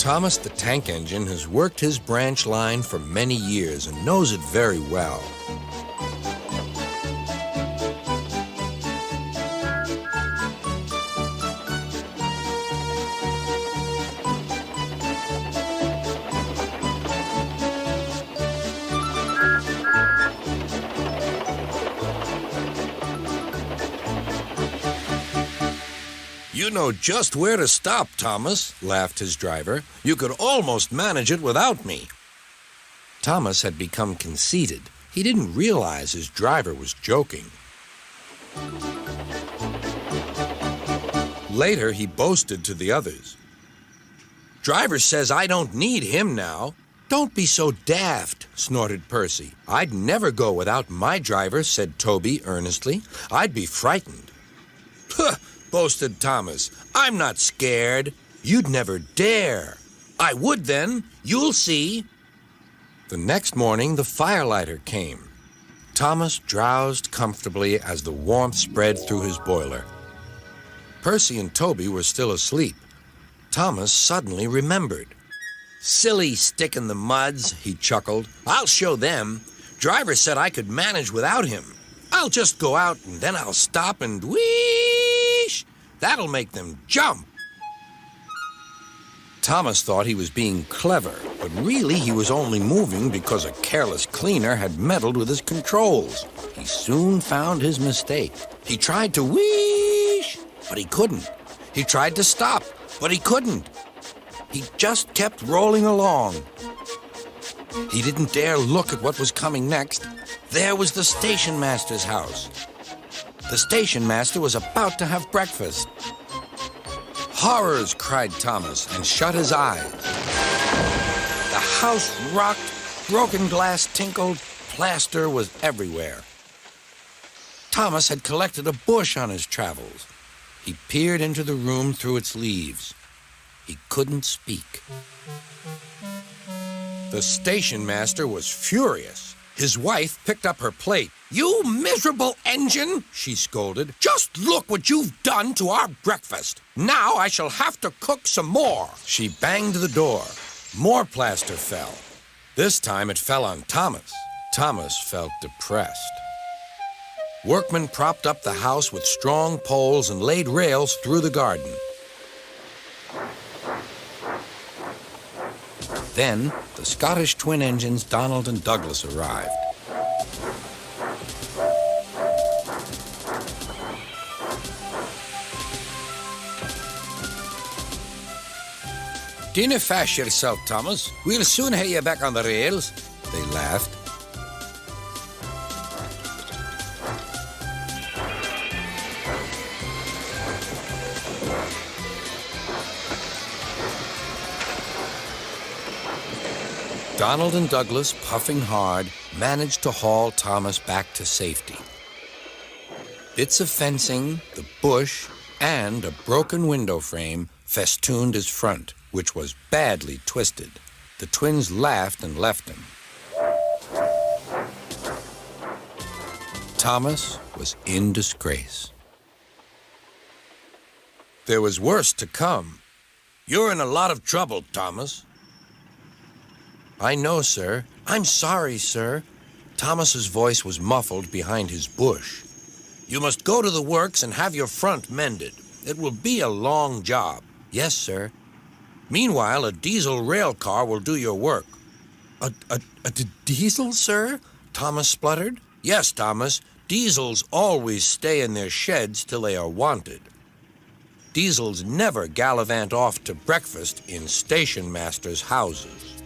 Thomas the Tank Engine has worked his branch line for many years and knows it very well. You know just where to stop, Thomas, laughed his driver. You could almost manage it without me. Thomas had become conceited. He didn't realize his driver was joking. Later, he boasted to the others. Driver says I don't need him now. Don't be so daft, snorted Percy. I'd never go without my driver, said Toby earnestly. I'd be frightened. Huh! Boasted Thomas. I'm not scared. You'd never dare. I would then. You'll see. The next morning, the firelighter came. Thomas drowsed comfortably as the warmth spread through his boiler. Percy and Toby were still asleep. Thomas suddenly remembered. Silly stick in the muds, he chuckled. I'll show them. Driver said I could manage without him. I'll just go out and then I'll stop and whoosh! That'll make them jump. Thomas thought he was being clever, but really he was only moving because a careless cleaner had meddled with his controls. He soon found his mistake. He tried to whoosh, but he couldn't. He tried to stop, but he couldn't. He just kept rolling along. He didn't dare look at what was coming next. There was the station master's house. The station master was about to have breakfast. Horrors, cried Thomas, and shut his eyes. The house rocked, broken glass tinkled, plaster was everywhere. Thomas had collected a bush on his travels. He peered into the room through its leaves. He couldn't speak. The station master was furious. His wife picked up her plate. You miserable engine, she scolded. Just look what you've done to our breakfast. Now I shall have to cook some more. She banged the door. More plaster fell. This time it fell on Thomas. Thomas felt depressed. Workmen propped up the house with strong poles and laid rails through the garden. Then, the Scottish twin engines Donald and Douglas arrived. Dinna fash yourself, Thomas. We'll soon have you back on the rails, they laughed. Donald and Douglas, puffing hard, managed to haul Thomas back to safety. Bits of fencing, the bush, and a broken window frame festooned his front, which was badly twisted. The twins laughed and left him. Thomas was in disgrace. There was worse to come. You're in a lot of trouble, Thomas. I know, sir. I'm sorry, sir. Thomas's voice was muffled behind his bush. You must go to the works and have your front mended. It will be a long job. Yes, sir. Meanwhile, a diesel rail car will do your work. A diesel, sir? Thomas spluttered. Yes, Thomas. Diesels always stay in their sheds till they are wanted. Diesels never gallivant off to breakfast in station masters' houses.